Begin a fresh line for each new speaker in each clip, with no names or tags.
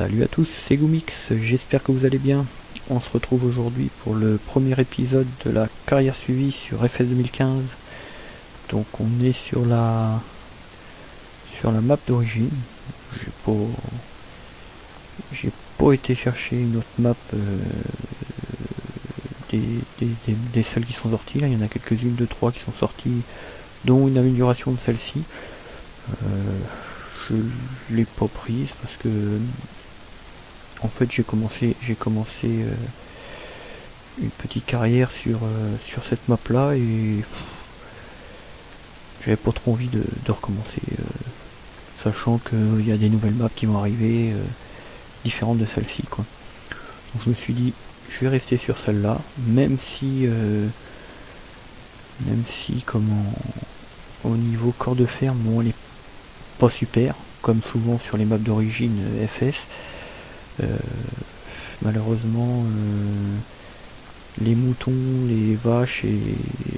Salut à tous, c'est Goomix, j'espère que vous allez bien. On se retrouve aujourd'hui pour le premier épisode de la carrière suivie sur FS 2015. Donc on est sur la map d'origine. J'ai pas j'ai pas été chercher une autre map des celles qui sont sorties. Là il y en a quelques-unes, 2-3 qui sont sorties, dont une amélioration de celle-ci. Je l'ai pas prise parce que en fait j'ai commencé une petite carrière sur cette map là et j'avais pas trop envie de recommencer, sachant qu'il y a des nouvelles maps qui vont arriver, différentes de celle-ci quoi. Donc je me suis dit je vais rester sur celle-là, même si comment au niveau corps de ferme, bon, elle est pas super comme souvent sur les maps d'origine FS. Malheureusement, les moutons, les vaches et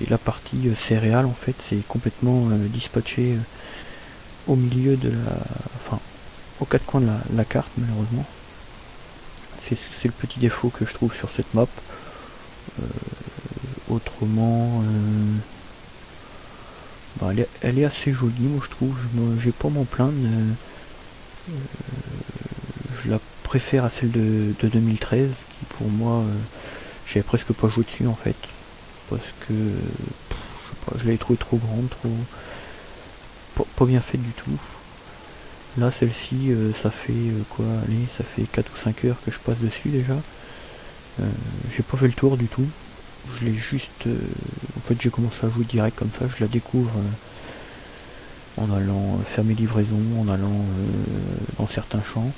la partie céréales en fait c'est complètement dispatché au milieu de aux quatre coins de la carte malheureusement. C'est le petit défaut que je trouve sur cette map. Autrement, elle est assez jolie, moi je trouve, j'ai pas à m'en plaindre. Je la préfère à celle de 2013 qui pour moi j'avais presque pas joué dessus en fait, parce que je l'avais trouvé trop grande, pas bien faite du tout. Là celle-ci ça fait quoi, allez, ça fait 4 ou 5 heures que je passe dessus déjà. J'ai pas fait le tour du tout, je l'ai juste en fait j'ai commencé à jouer direct comme ça, je la découvre en allant faire mes livraisons, en allant dans certains champs.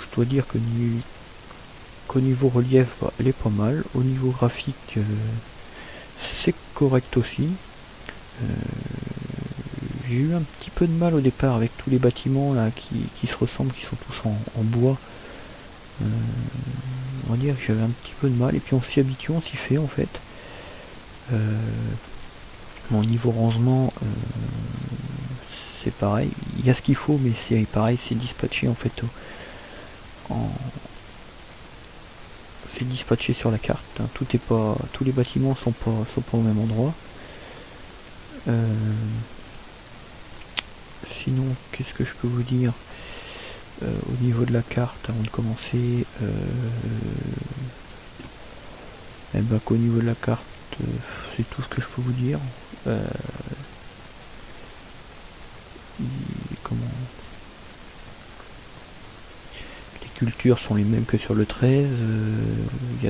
Je dois dire que qu'au niveau relief, elle est pas mal. Au niveau graphique, c'est correct aussi. J'ai eu un petit peu de mal au départ avec tous les bâtiments là qui se ressemblent, qui sont tous en bois. On va dire que j'avais un petit peu de mal, et puis on s'y habitue, on s'y fait en fait. Mon niveau rangement, c'est pareil, il y a ce qu'il faut, mais c'est pareil, c'est dispatché en fait c'est dispatché sur la carte, hein. Tout est pas, tous les bâtiments sont pas au même endroit. Sinon, qu'est-ce que je peux vous dire au niveau de la carte avant de commencer? Qu'au niveau de la carte, c'est tout ce que je peux vous dire. Comment, les cultures sont les mêmes que sur le 13. Il y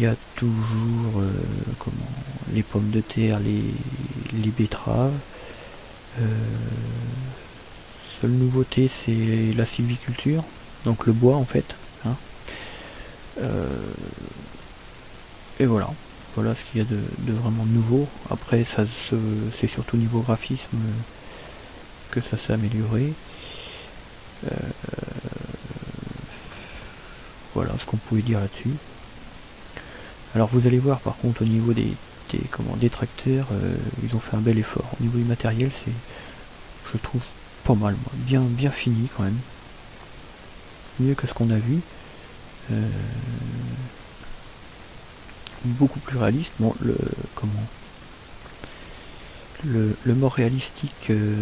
a toujours comment, les pommes de terre, les betteraves. Seule nouveauté c'est la sylviculture, donc le bois en fait, hein. Et voilà ce qu'il y a de vraiment nouveau. Après c'est surtout niveau graphisme que ça s'est amélioré. Voilà ce qu'on pouvait dire là-dessus. Alors vous allez voir par contre au niveau des tracteurs, ils ont fait un bel effort. Au niveau du matériel, c'est, je trouve, pas mal, moi. Bien fini quand même. Mieux que ce qu'on a vu. Beaucoup plus réaliste. Bon, le mode réalistique, il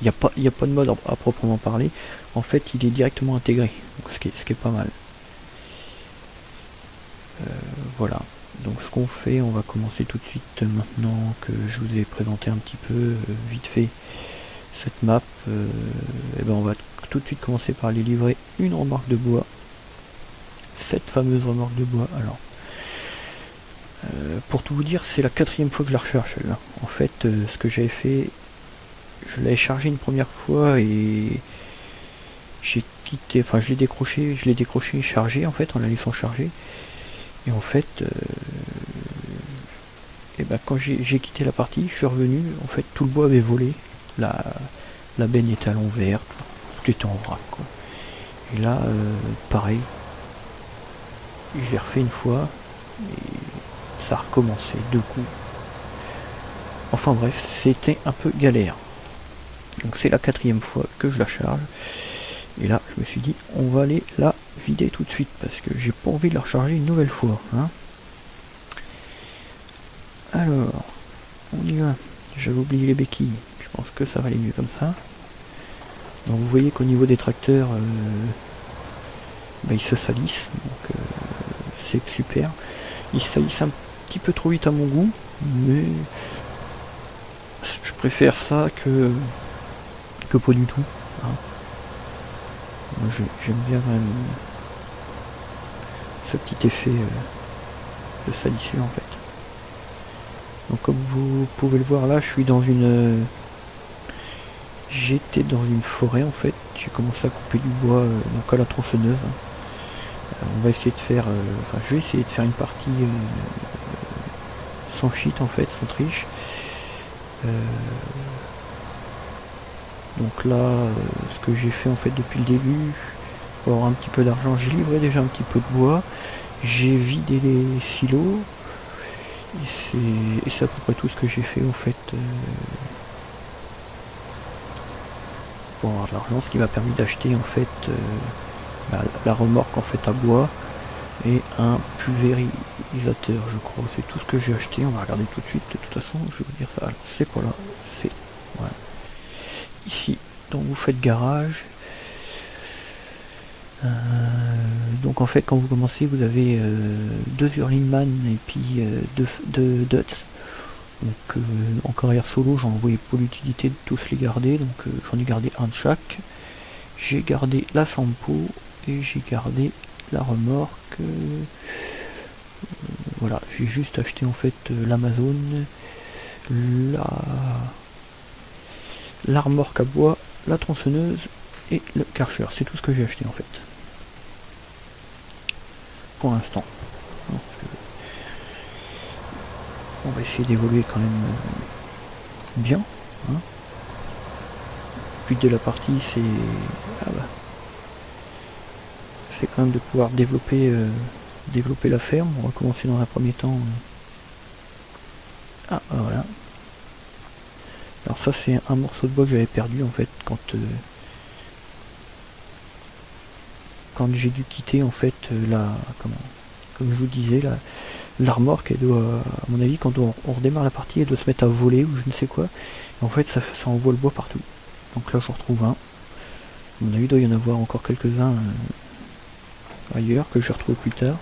n'y a pas de mode à proprement parler. En fait, il est directement intégré, donc ce qui est pas mal. Voilà. Donc ce qu'on fait, on va commencer tout de suite maintenant que je vous ai présenté un petit peu vite fait cette map. On va tout de suite commencer par aller livrer une remorque de bois. Cette fameuse remorque de bois. Alors, pour tout vous dire, c'est la 4e fois que je la recharge celle-là. En fait, ce que j'avais fait, je l'avais chargé une première fois et j'ai quitté, enfin je l'ai décroché et chargé en fait en la laissant charger. Et en fait, quand j'ai quitté la partie, je suis revenu, en fait tout le bois avait volé, la benne était à l'envers, tout était en vrac quoi. Et là, pareil, je l'ai refait une fois, et ça a recommencé, deux coups. Enfin bref, c'était un peu galère. Donc c'est la 4e fois que je la charge. Et là, je me suis dit, on va aller la vider tout de suite parce que j'ai pas envie de la recharger une nouvelle fois. Hein. Alors, on y va. J'avais oublié les béquilles. Je pense que ça va aller mieux comme ça. Donc vous voyez qu'au niveau des tracteurs, ils se salissent. Donc c'est super. Ils se salissent un petit peu trop vite à mon goût. Mais je préfère ça que pas du tout. Hein. J'aime bien quand même ce petit effet de salissure en fait. Donc comme vous pouvez le voir là, je suis dans une... J'étais dans une forêt en fait, j'ai commencé à couper du bois donc à la tronçonneuse. On va essayer de faire... Enfin je vais essayer de faire une partie sans cheat en fait, sans triche. Donc là, ce que j'ai fait en fait depuis le début, pour avoir un petit peu d'argent, j'ai livré déjà un petit peu de bois, j'ai vidé les silos, et c'est à peu près tout ce que j'ai fait en fait pour avoir de l'argent, ce qui m'a permis d'acheter en fait la remorque en fait à bois et un pulvérisateur je crois, c'est tout ce que j'ai acheté. On va regarder tout de suite, de toute façon je vais vous dire ça. Alors c'est pas là, c'est voilà. Ici, donc vous faites garage. Donc en fait quand vous commencez vous avez 2 Hurlingman et puis 2 Duts. Donc en carrière solo j'en voyais pas l'utilité de tous les garder, donc j'en ai gardé un de chaque. J'ai gardé la Sampo et j'ai gardé la remorque. Voilà, j'ai juste acheté en fait l'Amazon, la remorque à bois, la tronçonneuse et le Karcher. C'est tout ce que j'ai acheté en fait. Pour l'instant. On va essayer d'évoluer quand même bien. Hein. Le but de la partie c'est... c'est quand même de pouvoir développer la ferme. On va commencer dans un premier temps. Voilà. Alors ça c'est un morceau de bois que j'avais perdu en fait quand j'ai dû quitter en fait comme je vous disais la remorque, elle doit, à mon avis quand on redémarre la partie elle doit se mettre à voler ou je ne sais quoi. Et en fait ça envoie le bois partout. Donc là je retrouve un. À mon avis il doit y en avoir encore quelques-uns ailleurs que je vais retrouver plus tard.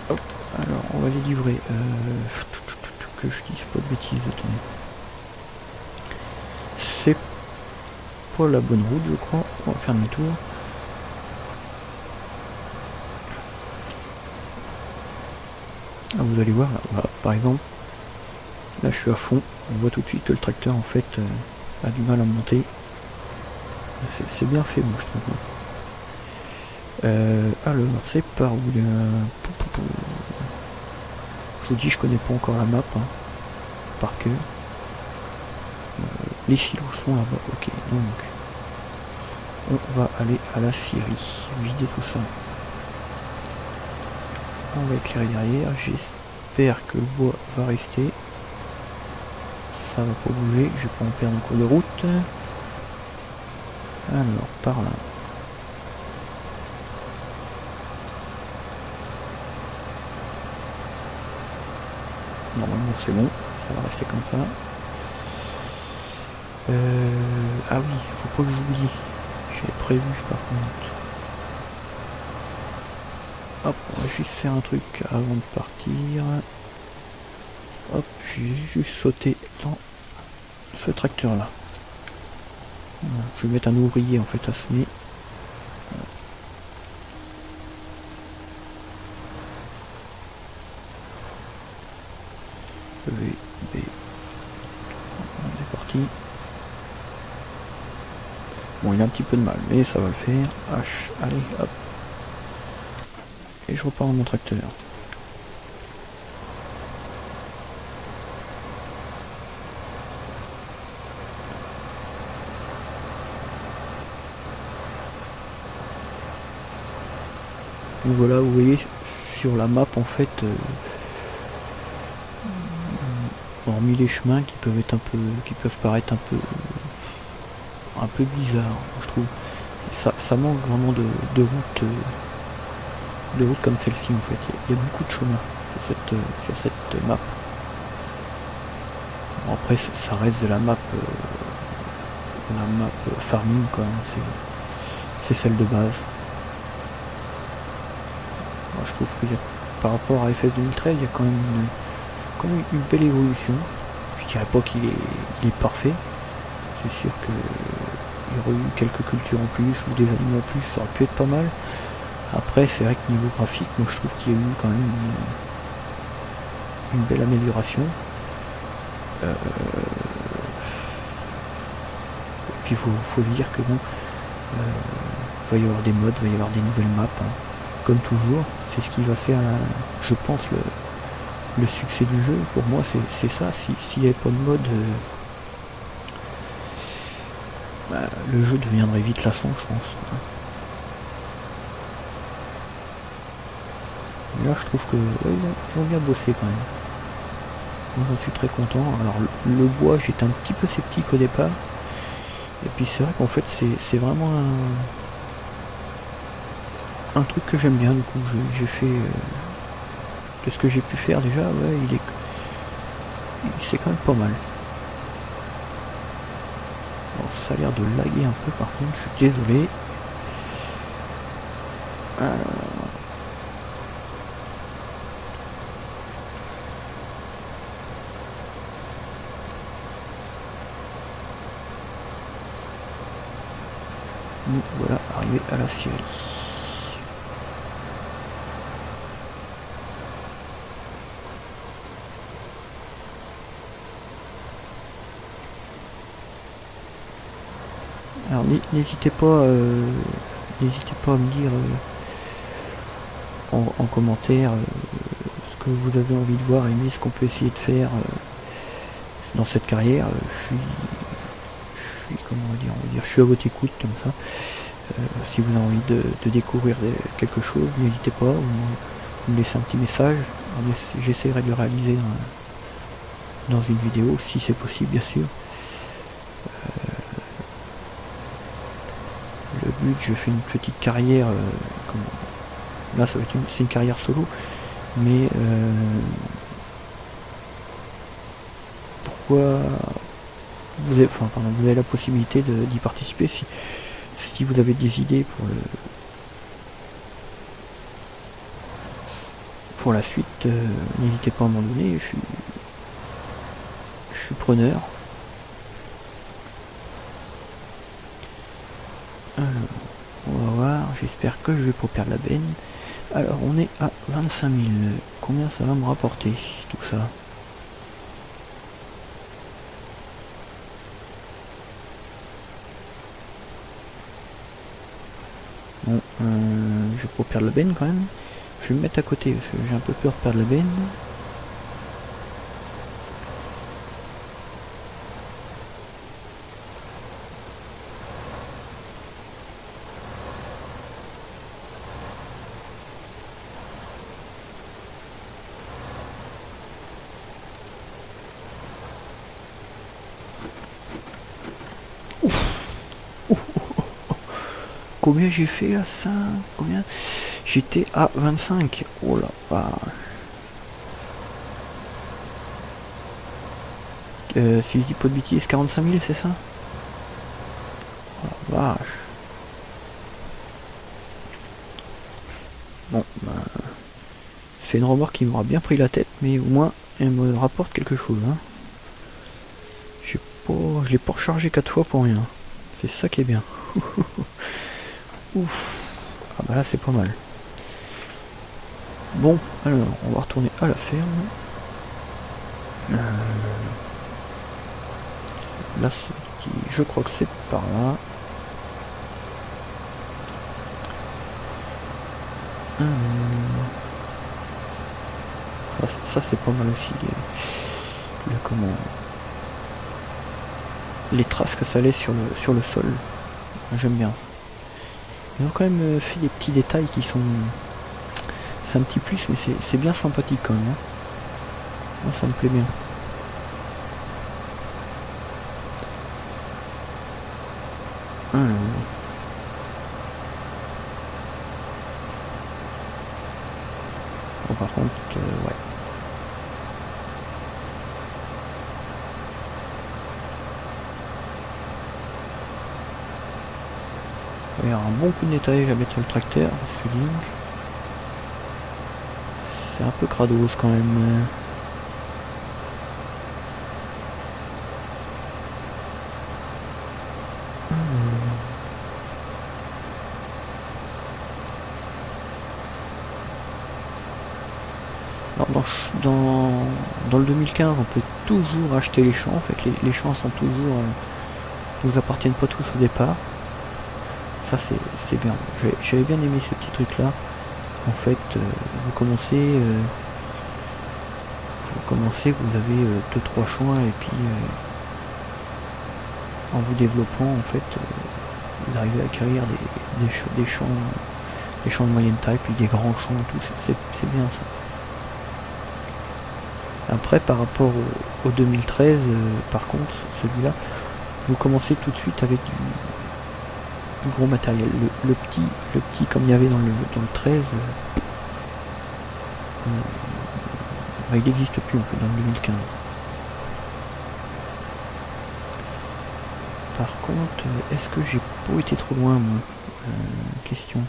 Hop, alors on va les livrer. Que je dise pas de bêtises, attendez. C'est pas la bonne route je crois. On va faire demi-tour. Vous allez voir là, voilà, par exemple là je suis à fond, on voit tout de suite que le tracteur en fait a du mal à monter. C'est bien fait moi je trouve. Alors c'est par où je vous dis je connais pas encore la map hein, par cœur. Les silos sont là-bas, ok, donc on va aller à la scierie, vider tout ça. On va éclairer derrière, j'espère que le bois va rester. Ça va pas bouger, je vais pas en perdre en cours de route. Alors, par là. Normalement c'est bon, ça va rester comme ça. Ah oui, faut pas que j'oublie. J'ai prévu par contre. Hop, on va juste faire un truc avant de partir. Hop, j'ai juste sauté dans ce tracteur là. Voilà, je vais mettre un ouvrier en fait à semer. V, B. On est parti. Bon, il a un petit peu de mal, mais ça va le faire. H, allez, hop. Et je repars dans mon tracteur. Donc voilà, vous voyez sur la map en fait hormis les chemins qui peuvent être qui peuvent paraître un peu bizarres, je trouve. Ça manque vraiment de routes comme celle-ci en fait. Il y a beaucoup de chemins sur cette map. Bon, après ça reste de la map farming quoi, hein, c'est celle de base. Moi, je trouve que par rapport à FF 2013, il y a quand même une belle évolution. Je dirais pas qu'il est parfait. C'est sûr que il y aurait eu quelques cultures en plus ou des animaux en plus, ça aurait pu être pas mal. Après, c'est vrai que niveau graphique, moi je trouve qu'il y a eu quand même une belle amélioration. Et puis il faut se dire que bon, il va y avoir des mods, il va y avoir des nouvelles maps, hein. Comme toujours, c'est ce qui va faire, je pense, le succès du jeu. Pour moi, c'est ça. S'il n'y avait pas de mode, le jeu deviendrait vite lassant, je pense. Là, je trouve que ils ont bien bossé quand même. Moi, j'en suis très content. Alors, le bois, j'étais un petit peu sceptique au départ. Et puis, c'est vrai qu'en fait, c'est vraiment un truc que j'aime bien. Du coup, j'ai fait de ce que j'ai pu faire déjà. Ouais, c'est quand même pas mal. Alors, ça a l'air de laguer un peu, par contre, je suis désolé. Nous voilà arrivés à la Syrie. Alors n'hésitez pas à me dire en commentaire ce que vous avez envie de voir et ce qu'on peut essayer de faire dans cette carrière. Je suis à votre écoute comme ça. Si vous avez envie de découvrir quelque chose, n'hésitez pas, vous me laissez un petit message. J'essaierai de le réaliser dans une vidéo, si c'est possible bien sûr. Le but, je fais une petite carrière, là c'est une carrière solo, mais pourquoi vous avez la possibilité d'y participer si vous avez des idées pour la suite, n'hésitez pas à m'en donner, je suis preneur. Alors, on va voir, j'espère que je vais pas perdre la benne. Alors on est à 25 000, combien ça va me rapporter tout ça? Bon, je vais pas perdre la benne quand même. Je vais me mettre à côté parce que j'ai un peu peur de perdre la benne. Combien j'ai fait là, ça? Combien? J'étais à 25. Oh la vache. Si je dis pas de bêtises, 45 000, c'est ça? Oh la vache. Bon, c'est une remorque qui m'aura bien pris la tête, mais au moins elle me rapporte quelque chose. Hein. Je l'ai pas rechargé 4 fois pour rien. C'est ça qui est bien. Ouf. Ah bah là c'est pas mal. Bon, alors on va retourner à la ferme. Là je crois que c'est par là. Ça c'est pas mal aussi. Les traces que ça laisse sur le sol. J'aime bien. Ils ont quand même fait des petits détails qui sont... C'est un petit plus, mais c'est bien sympathique quand même. Hein. Moi, ça me plaît bien. Bon, par contre, ouais. Il y aura un bon coup de nettoyage à mettre sur le tracteur, parce que c'est un peu crados quand même. Alors dans le 2015, on peut toujours acheter les champs. En fait, les champs sont toujours, vous appartiennent pas tous au départ. Ça c'est bien. J'avais bien aimé ce petit truc là. En fait, vous avez 2-3 champs et puis en vous développant, en fait, vous arrivez à acquérir des champs de moyenne taille, puis des grands champs et tout. C'est bien ça. Après, par rapport au 2013, par contre, celui-là, vous commencez tout de suite avec du gros matériel. Le petit comme il y avait dans le 13, il n'existe plus en fait dans le 2015. Par contre, est-ce que j'ai pas été trop loin, moi? Question.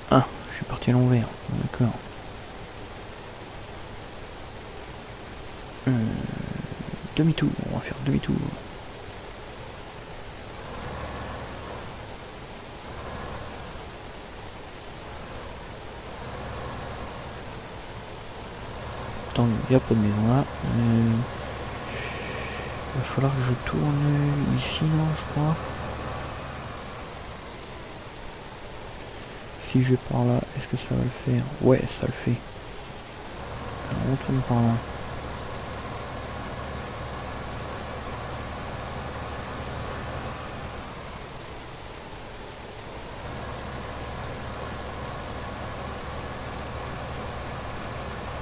Ah, je suis parti à l'envers. D'accord. Demi-tour, on va faire demi-tour. Attends, il n'y a pas de maison là. Il va falloir que je tourne ici, non, je crois. Si je vais par là, est-ce que ça va le faire? Ouais, ça le fait. Alors, on tourne par là.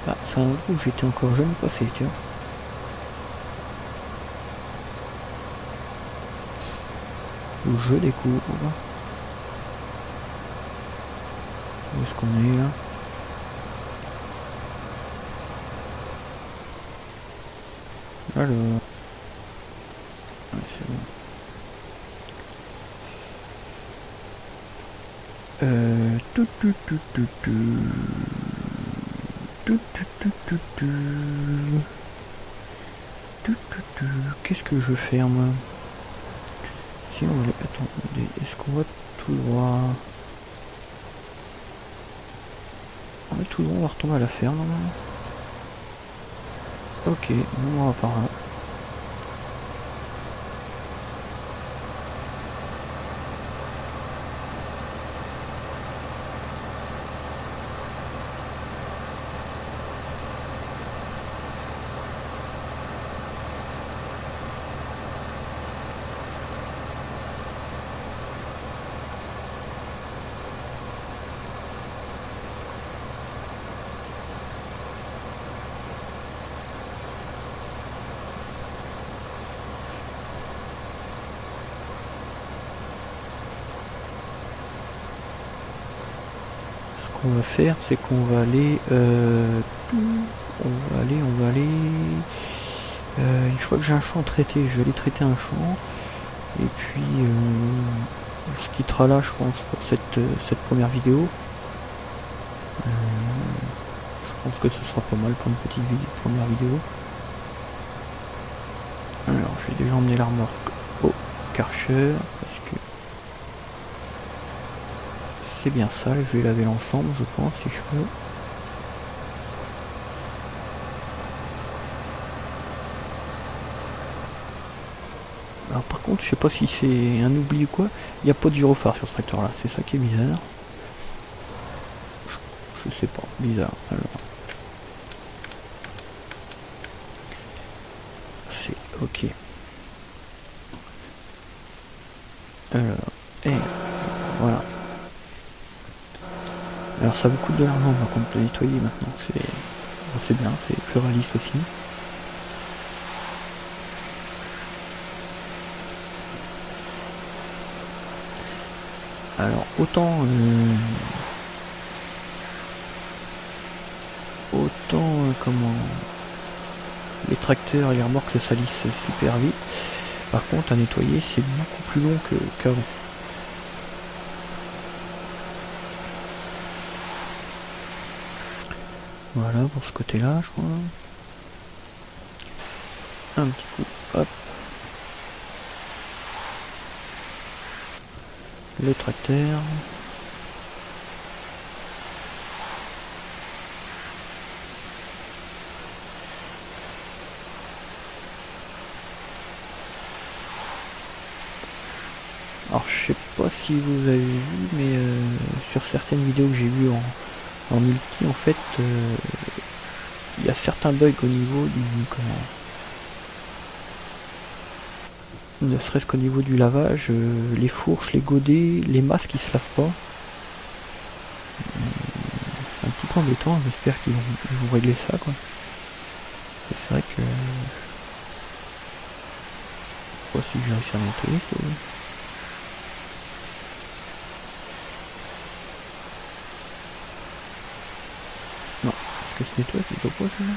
Ah, c'est un endroit où j'étais encore jamais passé, tiens. Où je découvre. Où est-ce qu'on est là? Alors. Ouais, c'est bon. Qu'est-ce que je veux faire moi? Si on va aller. Attendez, est-ce qu'on va tout droit? On va tout droit, on va retomber à la ferme normalement. Ok, on va par là. Ce qu'on va faire, c'est qu'on va aller, je crois que j'ai un champ traité, je vais aller traiter un champ, et puis on se quittera là, je pense, pour cette première vidéo. Je pense que ce sera pas mal pour une petite première vidéo. Alors, je vais déjà emmener la remorque au Karcher, parce que c'est bien sale, je vais laver l'ensemble, je pense, si je peux. Alors par contre, je sais pas si c'est un oubli ou quoi, il n'y a pas de gyrophare sur ce tracteur là, c'est ça qui est bizarre. Je sais pas, bizarre. Alors, c'est ok. Alors, et voilà. Alors ça vous coûte de l'argent par contre de nettoyer maintenant, c'est bien, c'est plus réaliste aussi. Alors comment les tracteurs et les remorques se salissent super vite. Par contre à nettoyer c'est beaucoup plus long qu'avant. Voilà pour ce côté là je crois. Un petit coup, hop. Le tracteur. Alors je sais pas si vous avez vu mais sur certaines vidéos que j'ai vues en multi en fait il y a certains bugs au niveau du ne serait-ce qu'au niveau du lavage, les fourches, les godets, les masques qui se lavent pas. C'est un petit peu embêtant, j'espère qu'ils vont régler ça quoi. C'est vrai que je sais pas si j'ai réussi à nettoyer ça. Non, est-ce que c'est nettoie, c'est pas ça là.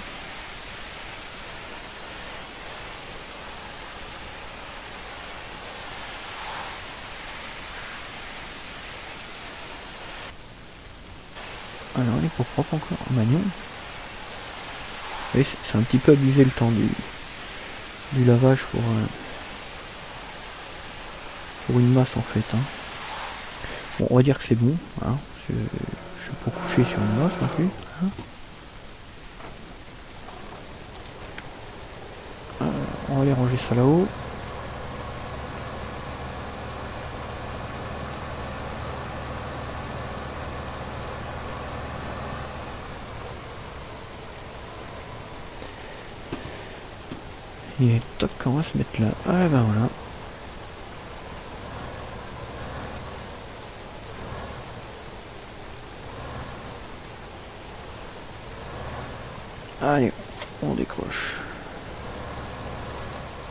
Alors il est pas propre encore, Magnon. Oui, c'est un petit peu abusé le temps du lavage pour une masse en fait. Hein. Bon, on va dire que c'est bon. Hein. Je vais pas coucher sur une masse non plus. Hein. On va aller ranger ça là-haut. Et toc, on va se mettre là. Ah ben voilà. Allez, on décroche.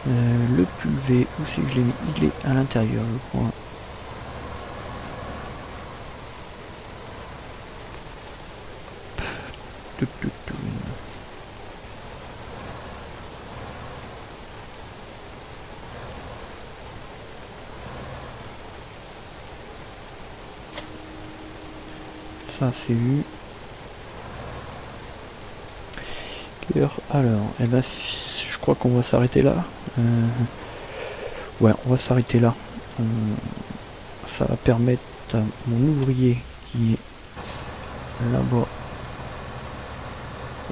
Le pulvé, où c'est que je l'ai mis? Il est à l'intérieur, je crois. Ça c'est vu. Alors, eh ben, je crois qu'on va s'arrêter là. Ouais, on va s'arrêter là. Ça va permettre à mon ouvrier qui est là-bas,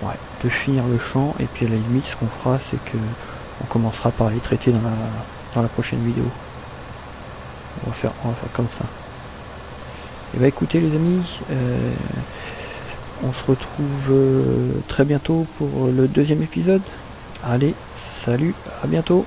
ouais, de finir le champ. Et puis à la limite, ce qu'on fera, c'est que on commencera par les traiter dans la prochaine vidéo. On va faire comme ça. Et bah écoutez les amis, on se retrouve très bientôt pour le deuxième épisode. Allez, salut, à bientôt.